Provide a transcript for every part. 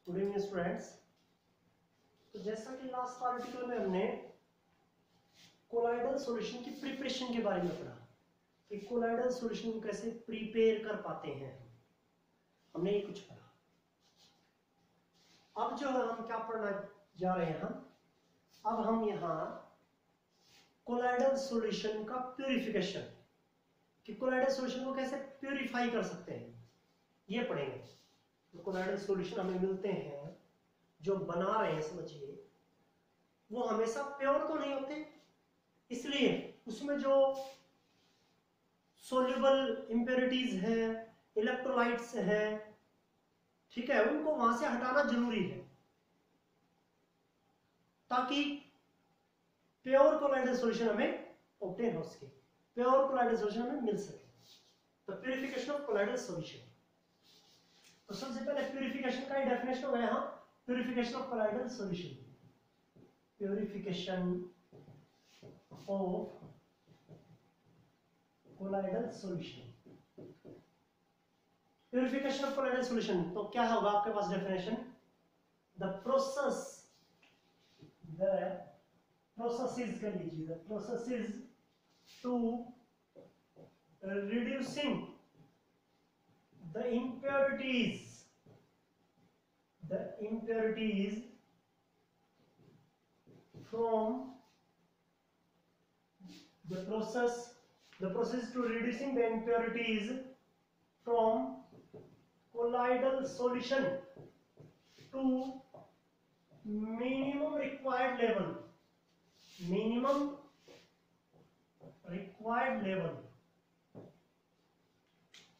Good evening students. तो जैसा कि लास्ट आर्टिकल में हमने कोलाइडल सॉल्यूशन की प्रिपरेशन के बारे में पढ़ा कि कोलाइडल सॉल्यूशन को कैसे प्रिपेयर कर पाते हैं, हमने ये कुछ पढ़ा। अब जो है हम क्या पढ़ना जा रहे हैं, अब हम यहाँ कोलाइडल सॉल्यूशन का प्यूरिफिकेशन, कि कोलाइडल सॉल्यूशन को कैसे प्यूरिफाई कर सकते हैं, ये पढ़ेंगे। तो कोलाइडल सॉल्यूशन हमें मिलते हैं, जो बना रहे हैं समझिए, वो हमेशा प्योर तो नहीं होते, इसलिए उसमें जो सोल्यूबल इंप्योरिटीज हैं, इलेक्ट्रोलाइट्स हैं, ठीक है, उनको वहां से हटाना जरूरी है ताकि प्योर कोलाइडल सॉल्यूशन हमें ऑब्टेन हो सके, प्योर कोलाइडल सॉल्यूशन हमें मिल सके। तो प्यूरिफिकेशन ऑफ कोलाइडल सॉल्यूशन, तो सबसे पहले प्यूरिफिकेशन का ही डेफिनेशन हो गया यहाँ, purification of colloidal solution, purification of colloidal solution. Purification of colloidal solution, तो क्या होगा आपके पास डेफिनेशन, द प्रोसेस इज, कर लीजिए, the process is to reducing the impurities from the process to reducing the impurities from colloidal solution to minimum required level,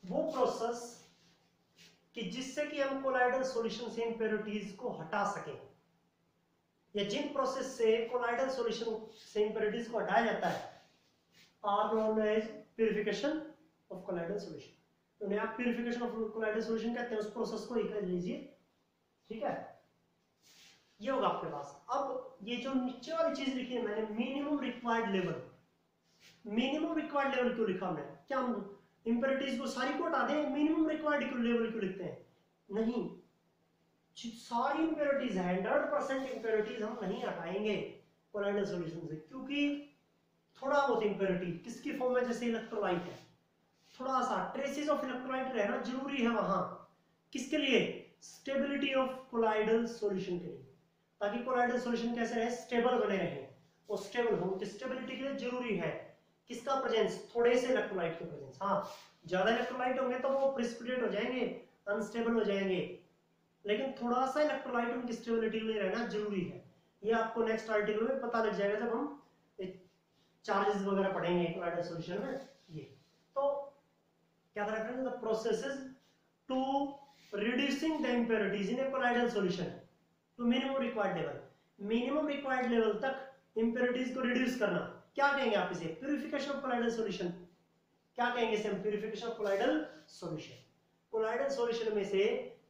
वो process कि जिससे कि हम कोलाइडल सॉल्यूशन से इंप्योरिटीज को हटा सकें, या जिन प्रोसेस से कोलाइडल सॉल्यूशन से इंप्योरिटीज को हटाया जाता है are known as purification of colloidal solution. तो उन्हें आप प्यूरिफिकेशन ऑफ कोलाइडल सॉल्यूशन कहते हैं, उस प्रोसेस को ही कर लीजिए, ठीक है, ये होगा आपके पास। अब ये जो नीचे वाली चीज लिखी है मैंने, minimum required level, minimum required level क्यों लिखा हमने, क्या हम इंप्योरिटीज को सारी को हटा दें, मिनिमम रिक्वायर्ड लेवल क्यों लिखते हैं, नहीं, सारी इंप्योरिटीज 100% इंप्योरिटीज हम नहीं हटाएंगे कोलाइडल सॉल्यूशन से, क्योंकि थोड़ा बहुत इंप्योरिटी किसकी फॉर्म में, जैसे इलेक्ट्रोलाइट है, थोड़ा सा ट्रेसेस ऑफ इलेक्ट्रोलाइट रहना जरूरी है वहां, किसके लिए, स्टेबिलिटी ऑफ कोलाइडल सॉल्यूशन के लिए, ताकि कोलाइडल सॉल्यूशन कैसे रहे, स्टेबल बने रहे, और स्टेबल हो की स्टेबिलिटी के लिए जरूरी है किसका प्रेजेंस, थोड़े से इलेक्ट्रोलाइट के प्रेजेंस। हाँ, ज्यादा इलेक्ट्रोलाइट होंगे तो वो प्रेसिपिटेट हो जाएंगे, अनस्टेबल हो जाएंगे, लेकिन थोड़ा सा इलेक्ट्रोलाइट उनकी स्टेबिलिटी के लिए रहना जरूरी है। ये आपको नेक्स्ट आर्टिकल में पता लग जाएगा जब हम चार्जेस वगैरह पढ़ेंगे कोलाइडल सॉल्यूशन में। ये तो क्या था, the processes to reducing the impurities in a colloidal solution to minimum required level, minimum required level तक इंप्योरिटीज को रिड्यूस करना, क्या कहेंगे आप इसे, प्यूरिफिकेशन ऑफ कोलाइडल सॉल्यूशन। क्या कहेंगे इसे हम, purification of colloidal solution. Colloidal solution में से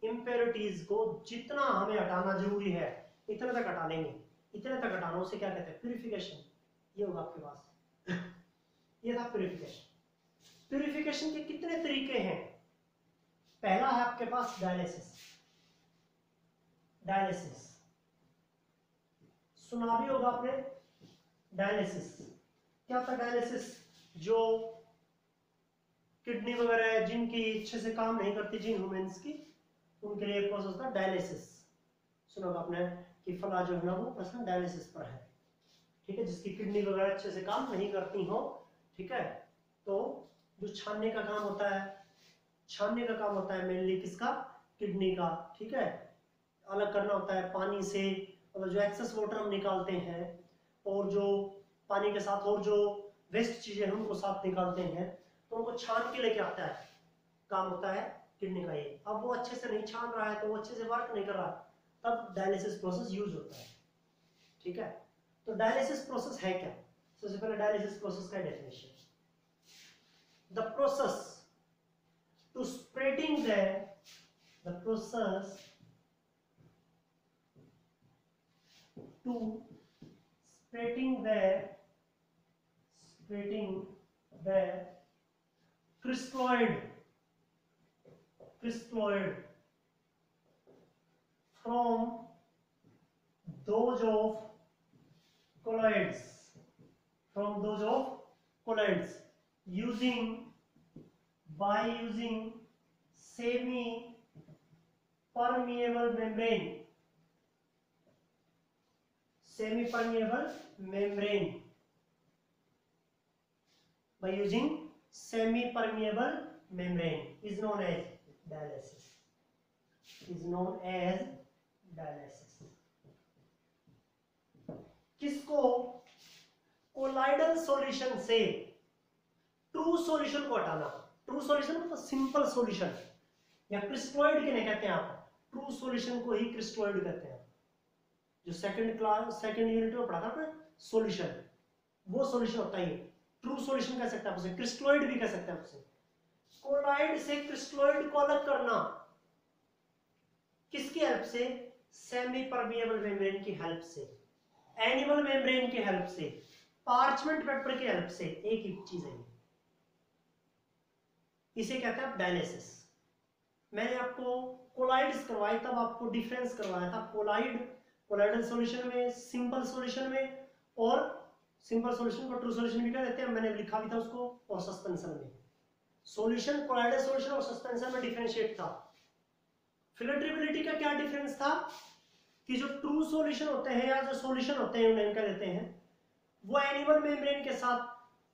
इंप्योरिटीज को जितना हमें हटाना जरूरी है इतने तक हटा लेंगे, इतने तक हटाना, उसे क्या कहते हैं, प्यूरिफिकेशन। ये होगा आपके पास ये था प्यूरिफिकेशन। प्यूरिफिकेशन के कितने तरीके हैं, पहला है आपके पास डायलिसिस। डायलिसिस सुना भी होगा आपने, डायलिसिस क्या था, डायलिसिस जो किडनी वगैरह है जिनकी अच्छे से काम नहीं करती, जिन ह्यूमंस की, उनके लिए प्रोसेस था डायलिसिस। सुना होगा आपने कि फला जो है ना वो पर्सन डायलिसिस पर है, ठीक है, जिसकी किडनी वगैरह अच्छे से काम नहीं करती हो, ठीक है, तो जो छानने का काम होता है, छानने का काम होता है मेनली किसका, किडनी का, ठीक है, अलग करना होता है पानी से, मतलब जो एक्सेस वाटर हम निकालते हैं, और जो पानी के साथ और जो वेस्ट चीजें हम उनको साथ निकालते हैं, तो उनको छान के लेके आता है, काम होता है किडनी का ये। अब वो अच्छे से नहीं छान रहा है, तो वो अच्छे से वर्क नहीं कर रहा, तब डायलिसिस प्रोसेस यूज होता है, ठीक है। तो डायलिसिस प्रोसेस है क्या, सबसे पहले डायलिसिस प्रोसेस का definition, the process to spreading the process to spreading the crystalloid from those of colloids, from those of colloids by using semi permeable membrane, by using semi permeable membrane is known as dialysis, किसको? Colloidal solution से true solution को हटाना। True solution मतलब simple solution या crystalloid किन्हें कहते हैं आप? ट्रू सॉल्यूशन को ही क्रिस्टलॉइड कहते हैं। जो सेकंड यूनिट में पढ़ा था ना सॉल्यूशन, वो सॉल्यूशन होता है। ट्रू सॉल्यूशन कह सकते हैं उसे, क्रिस्टलॉइड भी कह सकते हैं उसे। कोलाइड से क्रिस्टलॉइड को अलग करना किसकी हेल्प से? सेमी परमिएबल मेम्ब्रेन की हेल्प से, एनिमल मेम्ब्रेन की हेल्प से, पार्चमेंट पेपर की हेल्प से। एक ही चीज है, इसे कहते हैं डायलिसिस। मैंने आपको कोलाइड्स करवाई तब आपको डिफरेंस करवाया था कोलाइडल सॉल्यूशन में, सिंपल सॉल्यूशन में, और सिंपल सॉल्यूशन को ट्रू सॉल्यूशन भी कह देते हैं, मैंने लिखा भी था उसको, और सस्पेंशन में। सॉल्यूशन कोलाइडल सॉल्यूशन और सस्पेंशन में डिफरेंशिएट था। फिल्ट्रेबिलिटी का क्या डिफरेंस था कि जो ट्रू सॉल्यूशन होते हैं या जो सॉल्यूशन होते हैं उन्हें कह देते हैं, वो एनिमल मेम्ब्रेन के साथ,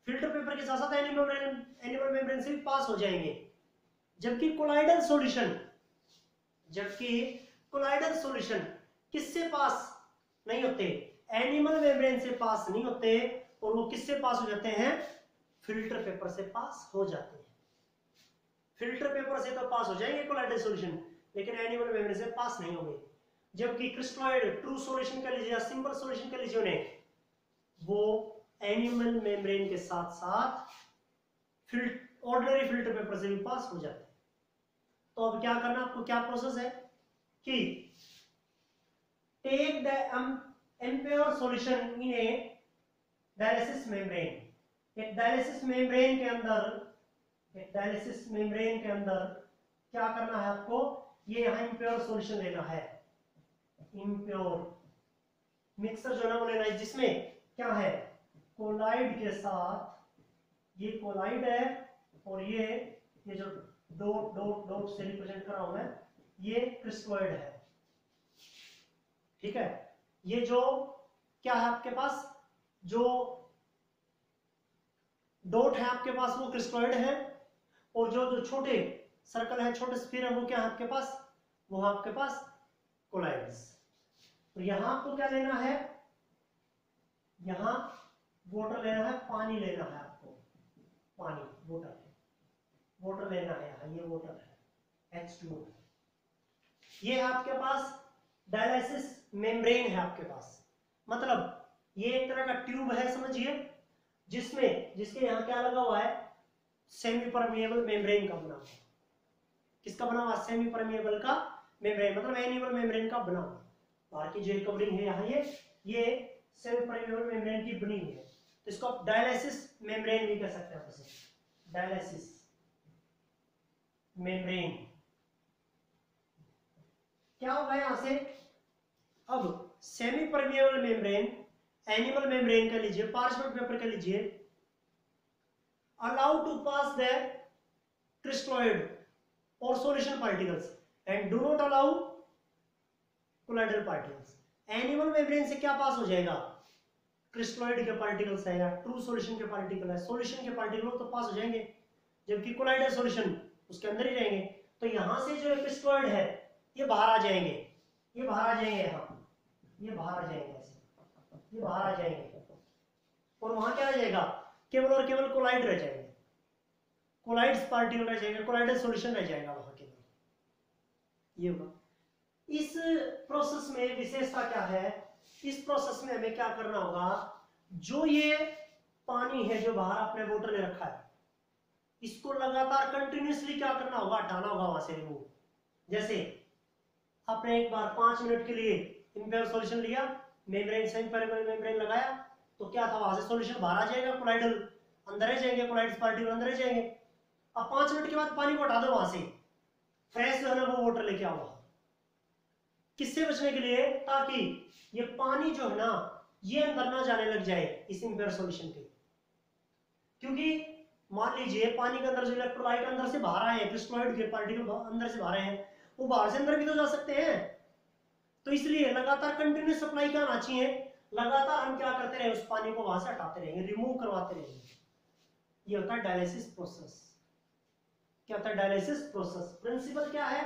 फिल्टर पेपर के साथ साथ एनिमल मेम्ब्रेन से भी पास हो जाएंगे। जबकि कोलाइडल सॉल्यूशन किससे पास नहीं होते? एनिमल मेम्ब्रेन से पास नहीं होते, और वो किससे पास हो जाते हैं? फिल्टर पेपर से पास हो जाते हैं। फिल्टर पेपर से तो पास हो जाएंगे कोलाइडल सॉल्यूशन, लेकिन एनिमल मेम्ब्रेन से पास नहीं होंगे। जबकि क्रिस्टलॉइड, ट्रू सॉल्यूशन कह लीजिए या सिंपल सॉल्यूशन कह लीजिए उन्हें, वो एनिमल मेम्ब्रेन के साथ साथ ऑर्डिनरी फिल्टर पेपर से भी पास हो जाते हैं। तो अब क्या करना आपको, क्या प्रोसेस है कि take the impure solution in a dialysis membrane। एक डायलिसिस मेम्ब्रेन के अंदर क्या करना है आपको? ये यहाँ इम्प्योर सॉल्यूशन लेना है। इम्प्योर मिक्सर जो है ना वो लेना है, जिसमें क्या है? कोलाइड के साथ, ये कोलाइड है और ये जो डॉट से रिप्रेजेंट कर रहा हूं मैं, ये क्रिस्टलॉइड है। ठीक है, ये जो क्या है आपके पास, जो डॉट है आपके पास वो क्रिस्टलॉइड है, और जो छोटे सर्कल है, छोटे स्फीयर है, वो क्या है आपके पास? वो आपके पास कोलाइड्स। तो यहां आपको क्या लेना है? यहां वाटर लेना है, पानी लेना है आपको, पानी, वाटर लेना है। यहाँ ये वाटर है, H2O। ये आपके पास डायलिसिस मेम्ब्रेन है आपके पास, मतलब ये एक तरह का ट्यूब है समझिए, जिसके यहाँ क्या लगा हुआ है? सेमी परमिएबल मेम्ब्रेन का बना हुआ। किसका बना हुआ? सेमी परमिएबल का मेम्ब्रेन, मतलब एनिमल मेम्ब्रेन का बना हुआ। बाहर की जो कवरिंग है यहाँ, ये सेमी परमिएबल मेम्ब्रेन की बनी हुई है। तो इसको आप डायलिसिस मेम्ब्रेन भी कह सकते हैं। डायलिसिस मेम्ब्रेन क्या होगा यहां से? अब semi permeable membrane, animal membrane कह लीजिए, पार्चमेंट पेपर कह लीजिए, allow to pass the crystalloid और solution particles and do not allow colloidal particles. Animal membrane से क्या पास हो जाएगा? क्रिस्टलॉइड के पार्टिकल्स है या ट्रू सॉल्यूशन के पार्टिकल है, सॉल्यूशन के पार्टिकल तो पास हो जाएंगे, जबकि कोलाइडल सॉल्यूशन उसके अंदर ही रहेंगे। तो यहां से जो क्रिस्टलॉइड है ये बाहर आ जाएंगे, ये बाहर आ जाएंगे, यहाँ ये बाहर आ जाएंगे, ऐसे ये बाहर आ जाएंगे, और वहां क्या रह जाएगा? केवल और केवल कोलाइड रह जाएंगे, कोलाइड्स पार्टिकल रह जाएंगे, कोलाइडल सॉल्यूशन रह जाएगा वहां केवल। ये होगा। इस प्रोसेस में विशेषता क्या है? इस प्रोसेस में हमें क्या करना होगा? जो ये पानी है जो बाहर आपने बोतल में रखा है, इसको लगातार कंटिन्यूसली क्या करना होगा? हटाना होगा वहां से, रिमूव। जैसे आपने एक बार 5 मिनट के लिए इम्प्योर सॉल्यूशन लिया, मेम्ब्रेन से मेम्ब्रेन लगाया, तो क्या था? वहां से सॉल्यूशन बाहर आ जाएगा, कोलाइडल अंदर रह जाएंगे, कोलाइड्स पार्टिकल अंदर रह जाएंगे। अब 5 मिनट के बाद पानी को हटा दो वहां से, फ्रेश जो है ना वो वाटर लेके आओ। किससे बचने के लिए? ताकि ये पानी जो है ना ये अंदर ना जाने लग जाए इस इम्पेयर सॉल्यूशन के। क्योंकि मान लीजिए पानी के अंदर जो इलेक्ट्रोलाइट अंदर से बाहर आए हैं, क्रिस्टलॉइड के पार्टिकल अंदर से बाहर आए हैं, वो बाहर से अंदर भी तो जा सकते हैं। तो इसलिए लगातार कंटिन्यूस सप्लाई क्या आना चाहिए, लगातार हम क्या करते रहे, उस पानी को वहां से हटाते रहेंगे, रिमूव करवाते रहेंगे। ये होता है डायलिसिस प्रोसेस। क्या होता है? Dialysis process. प्रिंसिपल क्या है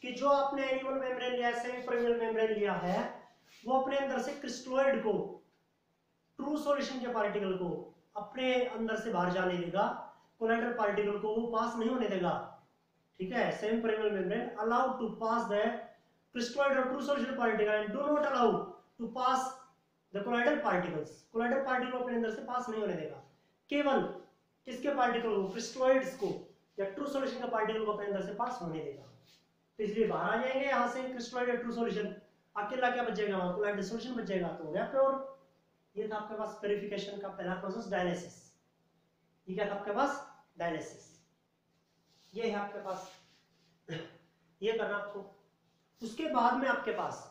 कि जो आपने एनिमल मेम्ब्रेन लिया है, सेमी मेम्ब्रेन लिया है, वो अपने अंदर से क्रिस्टलॉइड को, ट्रू सॉल्यूशन के पार्टिकल को अपने अंदर से बाहर जाने देगा, कोलाइडल पार्टिकल को वो पास नहीं होने देगा। ठीक है? Semi permeable membrane allow to pass the crystalloid or true solution particle and do not allow to pass the colloidal particles. colloidal particle अपने अंदर से पास नहीं होने देगा, केवल किसके पार्टिकल को? क्रिस्टलॉइड्स को या ट्रू सॉल्यूशन का पार्टिकल को अपने अंदर से पास होने देगा। तो इसलिए बाहर आ जाएंगे यहाँ से क्रिस्टलॉइड या ट्रू सॉल्यूशन, अकेला क्या बचेगा? वहां कोलाइडल सॉल्यूशन बच जाएगा, तो हो गया प्योर। ये था आपके पास प्यूरिफिकेशन का पहला प्रोसेस, डायलिसिस। ये क्या था आपके पास? डायलिसिस। ये है आपके पास, ये करना आपको। उसके बाद में आपके पास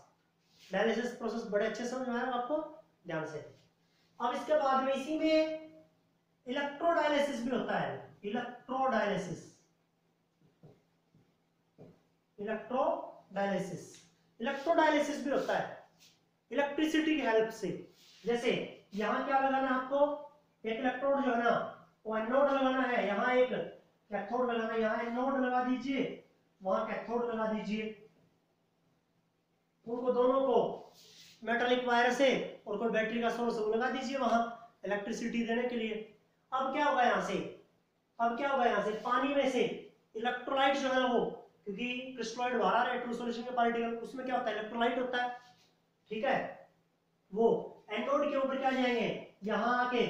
डायलिसिस प्रोसेस बड़े अच्छे समझ में आया आपको, ध्यान से। अब इसके बाद में इसी में इलेक्ट्रोडायलिसिस भी होता है। इलेक्ट्रोडायलिसिस, इलेक्ट्रोडायलिसिस, इलेक्ट्रोडायलिसिस भी होता है इलेक्ट्रिसिटी की हेल्प से। जैसे यहां क्या लगाना है आपको? एक इलेक्ट्रोड जो है ना वो एनोड लगाना है, यहाँ एक कैथोड लगाना है, यहाँ एनोड लगा दीजिए, वहां कैथोड लगा दीजिए। उनको दोनों को मेटालिक वायर से और कोई बैटरी का सोर्स लगा दीजिए वहां इलेक्ट्रिसिटी देने के लिए। अब क्या होगा यहाँ से? अब क्या होगा यहाँ से? पानी में से इलेक्ट्रोलाइट जो है वो, क्योंकि क्रिस्टलॉइड बाहर आ रहे हैं ट्रू सॉल्यूशन के पार्टिकल, उसमें क्या होता है? इलेक्ट्रोलाइट होता है। ठीक है? वो एनोड के ऊपर क्या जाएंगे? यहाँ आके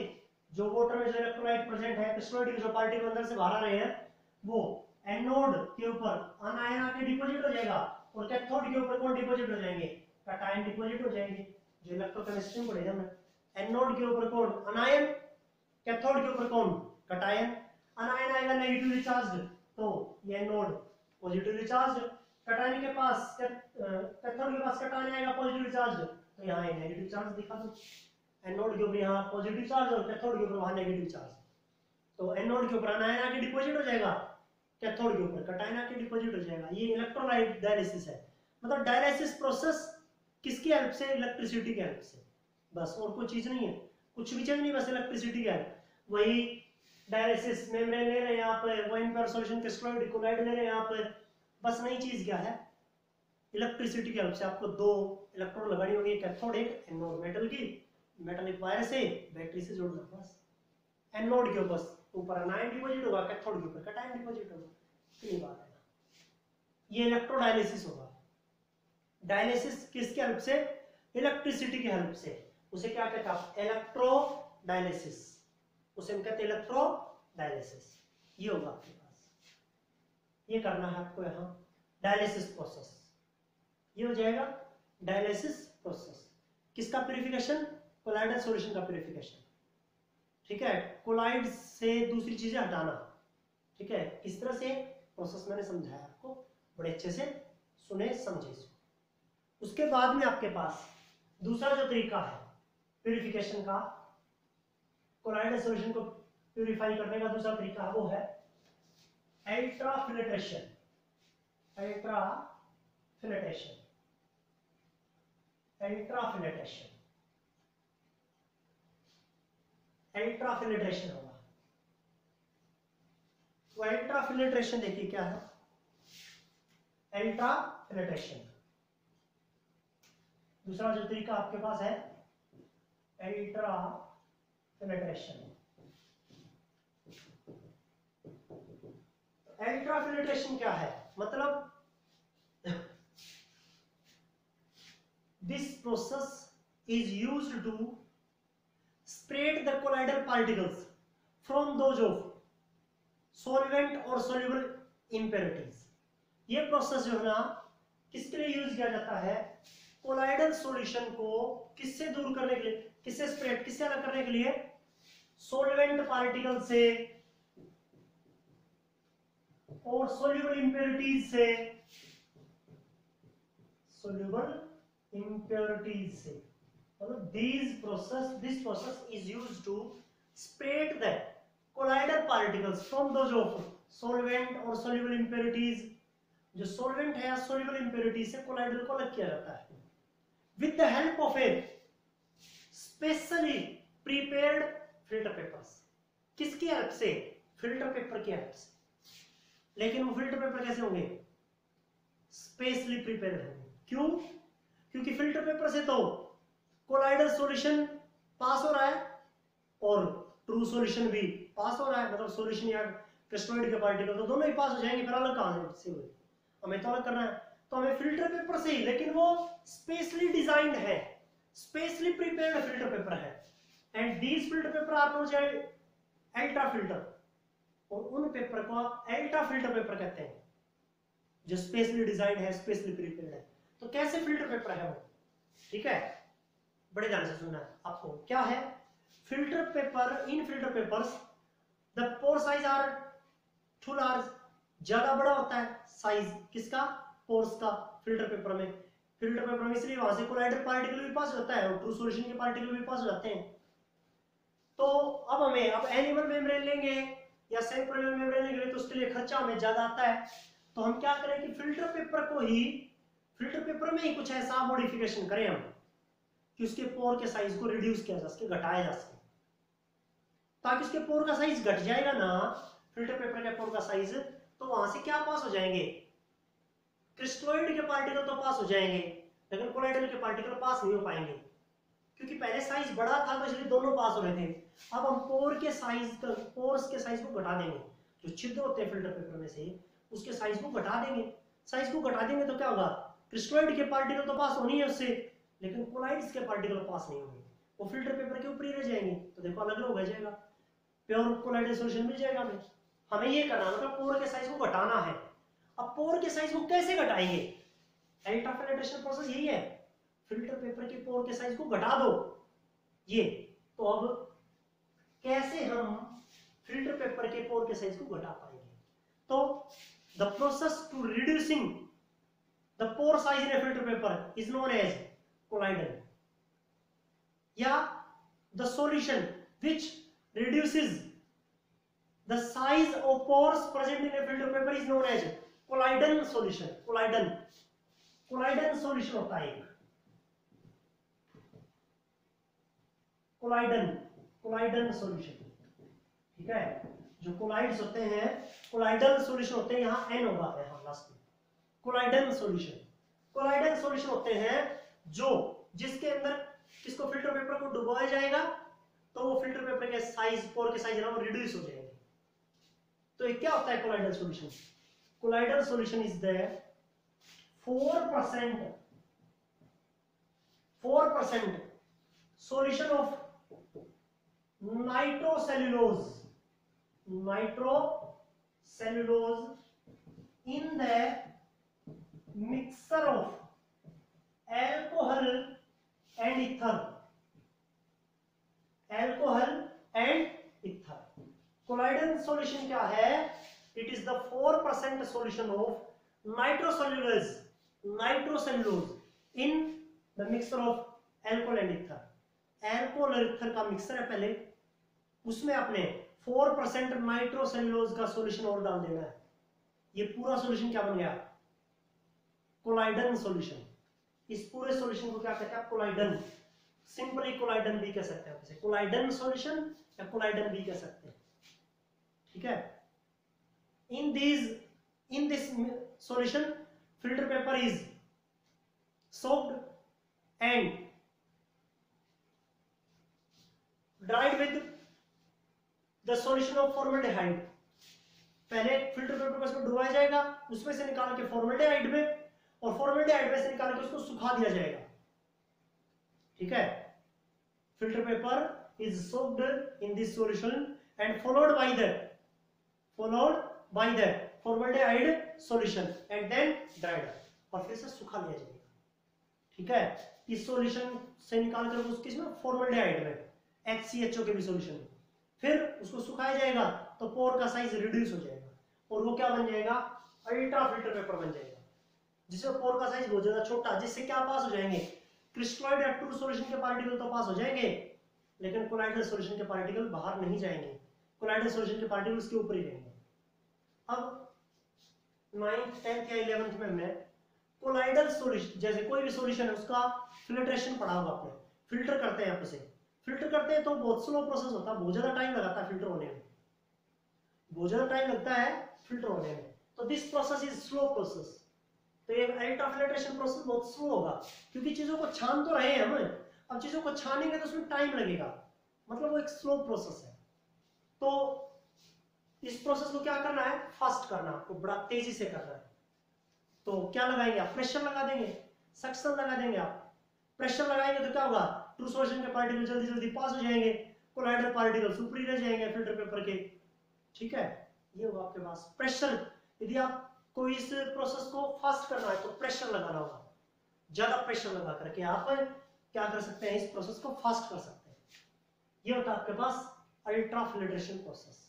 जो वाटर में जो इलेक्ट्रोलाइट प्रेजेंट है, क्रिस्टलॉइड के जो पार्टिकल अंदर से बाहर आ रहे हैं, वो एनोड के ऊपर आनायन आके डिपॉजिट हो जाएगा, और कैथोड के ऊपर कौन डिपॉजिट हो जाएंगे? कैटायन डिपॉजिट हो जाएंगे, जो इलेक्ट्रोकेमिस्ट्री में पढ़ेगा मैं। एनोड के ऊपर कौन? अनायन, कैथोड के ऊपर कौन? कैटायन। अनायन आएगा नेगेटिवली चार्ज्ड, तो ये एनोड पॉजिटिवली चार्ज्ड। कैटायन के पास, कैथोड के पास कैटायन आएगा पॉजिटिवली चार्ज्ड, तो यहाँ नेगेटिव चार्ज दिखा दो। एनोड के ऊपर यहाँ पॉजिटिव चार्ज और कैथोड के ऊपर वहां नेगेटिव चार्ज। तो एनोड के ऊपर अनायन आके डिपॉजिट हो जाएगा, कैथोड के ऊपर कैटायन आके डिपॉजिट हो जाएगा। ये इलेक्ट्रोलाइट डायलिसिस है। मतलब डायलिसिस प्रोसेस किसकी हेल्प से? इलेक्ट्रिसिटी की हेल्प से, बस और कोई चीज नहीं है, कुछ भी चीज नहीं, बस इलेक्ट्रिसिटी की हेल्प। वही डायलिसिस मेम्ब्रेन ले रहे हैं यहाँ पे, वो इम्पेयर सॉल्यूशन क्रिस्टलॉइड कोलाइड ले रहे हैं यहाँ पे, बस नई चीज क्या है? इलेक्ट्रिसिटी की हेल्प से आपको दो इलेक्ट्रोड लगानी होगी, कैथोड एक एनोड, मेटल की मेटालिक वायर से बैटरी से जोड़ना, बस। एनोड के ऊपर अनायन डिपॉजिट होगा, कैथोड के ऊपर कैटायन डिपॉजिट होगा, इतनी बात है। ये इलेक्ट्रोडायलिसिस होगा। डायलिसिस किसकी हेल्प से? इलेक्ट्रिसिटी की हेल्प से। उसे क्या कहते हैं? इलेक्ट्रोडायलिसिस। उसे हम कहते हैं इलेक्ट्रोडायलिसिस। ये होगा आपके पास, ये करना है आपको यहाँ डायलिसिस प्रोसेस। ये हो जाएगा डायलिसिस प्रोसेस। किसका प्यूरिफिकेशन? कोलाइडल सॉल्यूशन का प्यूरिफिकेशन। ठीक है? कोलाइड से दूसरी चीजें हटाना। ठीक है? किस तरह से प्रोसेस मैंने समझाया आपको, बड़े अच्छे से सुने समझे इसको। उसके बाद में आपके पास दूसरा जो तरीका है प्यूरिफिकेशन का, कोलाइडल सॉल्यूशन को प्यूरिफाई करने का दूसरा तरीका वो है अल्ट्राफिल्ट्रेशन। अल्ट्राफिल्ट्रेशन, अल्ट्राफिल्ट्रेशन, अल्ट्राफिल्ट्रेशन होगा। तो अल्ट्राफिल्ट्रेशन देखिए क्या है? अल्ट्राफिल्ट्रेशन दूसरा जो तरीका आपके पास है अल्ट्राफिल्ट्रेशन। अल्ट्राफिल्ट्रेशन क्या है? मतलब this process is used to separate the colloidal particles from those of solvent or soluble impurities। ये प्रोसेस जो है ना किसके लिए यूज किया जाता है? कोलाइडल सॉल्यूशन को किससे दूर करने के लिए, किससे सेपरेट, किससे अलग करने के लिए? सॉल्वेंट पार्टिकल से और सोल्यूबल इंप्योरिटीज से। सोल्यूबल इम्प्योरिटीज से। मतलब this process is used to separate the colloidal particles from those of solvent और soluble impurities। जो solvent है या soluble impurities से colloidal को अलग किया जाता है with the help of a specially prepared filter papers। किसकी हेल्प से? फिल्टर पेपर की हेल्प से। लेकिन वो फिल्टर पेपर कैसे होंगे? स्पेशली प्रिपेयर्ड होंगे। क्यों? क्योंकि फिल्टर पेपर से तो कोलाइडल सॉल्यूशन पास हो रहा है और ट्रू सॉल्यूशन भी पास हो रहा है, मतलब सॉल्यूशन या क्रिस्टलोइड के पार्टिकल तो दोनों ही पास हो जाएंगे, फिर अलग कहां से हुए? हमें तो अलग करना है, तो हमें फिल्टर पेपर से ही, लेकिन वो स्पेशली डिजाइंड है, स्पेशली प्रिपेयर्ड फिल्टर पेपर है। And these filter paper are known as ultra filter, और उन पेपर को आप अल्ट्रा फिल्टर पेपर कहते हैं जो स्पेशली डिजाइंड है, स्पेशली प्रिपेयर्ड है। तो कैसे फिल्टर पेपर है वो? ठीक है, बड़े ध्यान से सुनना है आपको। क्या है filter paper? In filter papers the pore size are too large, ज्यादा बड़ा होता है साइज किसका? पोर्स का। फिल्टर पेपर में, फिल्टर पेपर में इसलिए वहां से कोलाइडल पार्टिकल भी पास होता है और ट्रू सॉल्यूशन के पार्टिकल भी पास हो जाते हैं। तो अब हमें अब एनिमल मेम्ब्रेन लेंगे या सेंट्रोल मेम्ब्रेन लेंगे तो उसके लिए खर्चा हमें ज्यादा आता है। तो हम क्या करें कि फिल्टर पेपर को ही, फिल्टर पेपर में ही कुछ ऐसा मॉडिफिकेशन करें हम कि उसके पोर के साइज को रिड्यूस किया जा सके, घटाया जा सके, ताकि उसके पोर का साइज घट जाएगा ना, फिल्टर पेपर के पोर का साइज, तो वहां से क्या पास हो जाएंगे? क्रिस्टलोइड के पार्टिकल तो पास हो जाएंगे, लेकिन कोलाइडल के पार्टिकल पास नहीं हो पाएंगे, क्योंकि पहले साइज बड़ा था तो इसलिए दोनों पास हो रहे थे। अब हम पोर के साइज, पोर्स के साइज को घटा देंगे, जो छिद्र होते हैं फिल्टर पेपर में से उसके साइज को घटा देंगे। साइज को घटा देंगे तो क्या होगा? क्रिस्टलोइड के पार्टिकल तो पास होनी है उससे, लेकिन कोलाइड्स के पार्टिकल पास नहीं होंगे, वो फिल्टर पेपर के ऊपर ही रह जाएंगे। तो देखो अलग अलग हो जाएगा, प्योर कोलाइडल सॉल्यूशन मिल जाएगा हमें। हमें ये करना है, मतलब पोर के साइज को घटाना है। अब पोर के साइज को कैसे घटाएंगे? अल्ट्राफिल्ट्रेशन प्रोसेस यही है, फिल्टर पेपर के पोर के साइज को घटा दो ये। तो अब कैसे हम फिल्टर पेपर के पोर के साइज को घटा पाएंगे? तो the process to reducing the pore size in a filter paper is known as colloidal, या the solution which reduces the size of pores present in a filter paper is known as colloidal solution। colloidal solution होता है colloidal solution। ठीक है, जो collides होते हैं colloidal solution होते हैं, यहाँ n होगा यहाँ लास्ट में। colloidal solution होते हैं जो, जिसके अंदर किसको, फिल्टर पेपर को डुबोया जाएगा तो वो फिल्टर पेपर के साइज, पोर के साइज है ना, वो रिड्यूस हो जाएंगे। तो ये क्या होता है colloidal solution? Colloidal solution is the 4% solution of nitrocellulose in the mixture of alcohol and ether। Colloidal solution क्या है? It is the 4% solution of nitrocellulose in the mixture of alcohol and ether. Alcohol और ether का mixture है पहले, उसमें आपने 4% nitrocellulose का solution और डाल देना है। ये पूरा सॉल्यूशन क्या बन गया? Colloidal solution. इस पूरे सॉल्यूशन को क्या कहते हैं? कोलाइडल, सिंपली कोलाइडल भी कह सकते हैं, इसे कोलाइडल सॉल्यूशन या कोलाइडल भी कह सकते हैं। ठीक है, in this solution filter paper is soaked and dried with the solution of formaldehyde। पहले फिल्टर पेपर को इसमें डुबाया जाएगा, उसमें से निकाल के फॉर्मल्डेहाइड में, और फॉर्मल्डेहाइड में से निकाल के उसको सुखा दिया जाएगा। ठीक है, filter paper is soaked in this solution and followed by the formaldehyde solution and then dried, और फिर से सुखा लिया जाएगा। ठीक है, इस सॉल्यूशन से निकाल कर उसके इसमें फॉर्मल्डेहाइड में HCHO के भी सॉल्यूशन में, फिर उसको सुखाया जाएगा तो पोर का साइज रिड्यूस हो जाएगा और वो क्या बन जाएगा? अल्ट्रा फिल्टर पेपर बन जाएगा। जिसमें पोर का साइज बहुत ज्यादा छोटा, जिससे क्या पास हो जाएंगे, क्रिस्टलॉइड या ट्रू सॉल्यूशन के पार्टिकल तो पास हो जाएंगे, लेकिन कोलाइडल सॉल्यूशन के पार्टिकल बाहर नहीं जाएंगे, कोलाइडल सॉल्यूशन के पार्टिकल उसके ऊपर ही रहेंगे। अब 9th 10th या 11th में हमने कोलाइडल सॉल्यूशन, जैसे कोई भी सॉल्यूशन है उसका फिल्ट्रेशन पढ़ा होगा आपने, फिल्टर करते हैं आप उसे, फिल्टर करते हैं तो बहुत स्लो प्रोसेस होता है, बहुत ज्यादा टाइम लगाता है फिल्टर होने में, बहुत ज्यादा टाइम लगता है फिल्टर होने में, तो this process is slow process. तो ये अल्ट्राफिल्ट्रेशन प्रोसेस बहुत स्लो होगा, क्योंकि चीजों को छान तो रहे हैं हम, अब चीजों को छानेंगे तो उसमें टाइम लगेगा, मतलब वो एक स्लो प्रोसेस है। तो इस प्रोसेस को क्या करना है, फास्ट करना, आपको बड़ा तेजी से करना है। तो क्या लगाएंगे आप, प्रेशर लगा देंगे, सक्शन लगा देंगे आप, प्रेशर लगाएंगे तो क्या होगा, ट्रू सॉल्यूशन के पार्टिकल जल्दी जल्दी पास हो जाएंगे, कोलाइडल पार्टिकल ऊपर ही रह जाएंगे फिल्टर पेपर के, ठीक है। ये होगा आपके पास प्रेशर। यदि आपको इस प्रोसेस को फास्ट करना है तो प्रेशर लगाना होगा, ज्यादा प्रेशर लगा करके आप क्या कर सकते हैं, इस प्रोसेस को फास्ट कर सकते हैं। ये होता है आपके पास अल्ट्राफिल्ट्रेशन प्रोसेस।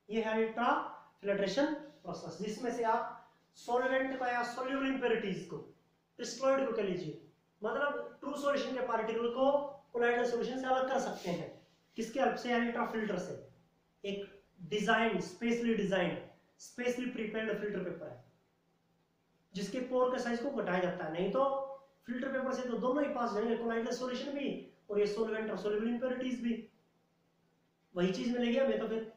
ये है अल्ट्राफिल्ट्रेशन प्रोसेस, जिसमें से आप सॉल्वेंट का या सोल्यूबल इंप्योरिटीज को, क्रिस्टलॉइड को कह लीजिए, मतलब ट्रू सॉल्यूशन के पार्टिकल को कोलाइडल सॉल्यूशन से अलग कर सकते हैं। किसके हेल्प से, अल्ट्राफिल्टर से। एक design, specially prepared filter paper है, जिसके पोर के साइज को घटाया जाता है, नहीं तो फिल्टर पेपर से तो दोनों ही पास जाएंगे, कोलाइडल सॉल्यूशन भी और ये सॉल्वेंट और सोल्यूबल इंप्योरिटीज भी, वही चीज मिलेगी हमें। तो फिर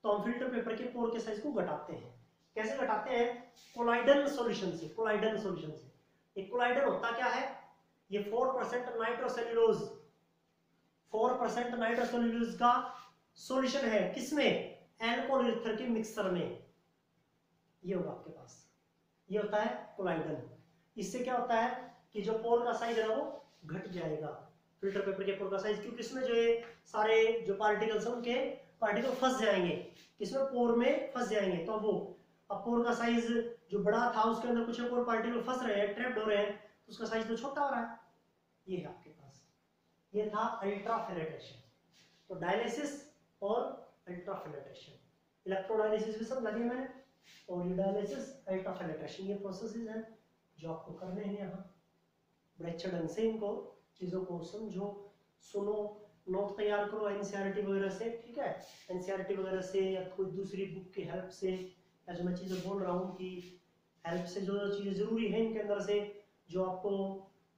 तो हम फिल्टर पेपर के पोर के साइज को घटाते हैं। कैसे घटाते हैं, कोलाइडल सॉल्यूशन से। कोलाइडल सॉल्यूशन से, एक कोलाइडल होता क्या है, ये 4% नाइट्रोसेल्यूलोज, 4% नाइट्रोसेल्यूलोज का सॉल्यूशन है, किसमें, एल्कोहल ईथर के मिक्सचर में। ये होगा आपके पास, ये होता है कोलाइडल। इससे क्या होता है कि जो पोर का साइज है वो घट जाएगा, फिल्टर पेपर के पोर का साइज, क्योंकि इसमें जो ये सारे जो पार्टिकल्स हैं उनके पार्टिकल फंस जाएंगे, किसमें, पोर में फंस जाएंगे। तो वो अब पोर का साइज जो बड़ा था उसके अंदर कुछ और पार्टिकल फंस रहे हैं, ट्रैप्ड हो रहे हैं, तो उसका साइज तो छोटा हो रहा है। ये है आपके पास, ये था अल्ट्राफिल्ट्रेशन। तो डायलिसिस और अल्ट्राफिल्ट्रेशन, इलेक्ट्रोडायलिसिस भी सब लगे मैंने, और ये डायलिसिस, अल्ट्राफिल्ट्रेशन, ये प्रोसेसेस हैं जो आपको करने हैं यहाँ। बड़े अच्छे ढंग से इनको चीजों को समझो, सुनो, नोट तैयार करो एनसीईआरटी वगैरह से, ठीक है, एनसीईआरटी वगैरह से या कोई दूसरी बुक की हेल्प से, या जो मैं चीजें बोल रहा हूँ कि हेल्प से, जो चीजें जरूरी है इनके अंदर से, जो आपको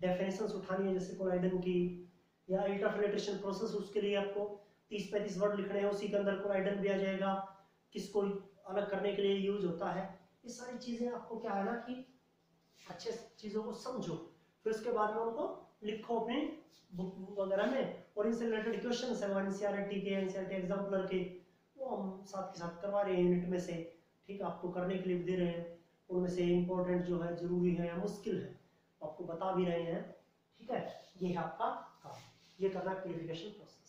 डेफिनेशंस उठानी है जैसे कोलाइडन की या अल्ट्राफिल्ट्रेशन प्रोसेस, उसके लिए आपको 30-35 वर्ड लिखने हैं, उसी के अंदर कोलाइडन भी आ जाएगा, किसको अलग करने के लिए यूज होता है। ये सारी चीजें आपको क्या है ना कि अच्छे चीजों को समझो, फिर उसके बाद में उनको लिखो अपनी बुक वगैरह में, और इनसे रिलेटेड क्वेश्चन है वो एनसीईआरटी के, एनसीईआरटी एग्जाम्पलर के, वो हम साथ के साथ करवा रहे हैं यूनिट में से, ठीक है, आपको करने के लिए दे रहे हैं। उनमें से इंपॉर्टेंट जो है, जरूरी है या मुश्किल है, आपको बता भी रहे हैं, ठीक है। ये है आपका काम, ये करना क्लियरिफिकेशन प्रोसेस।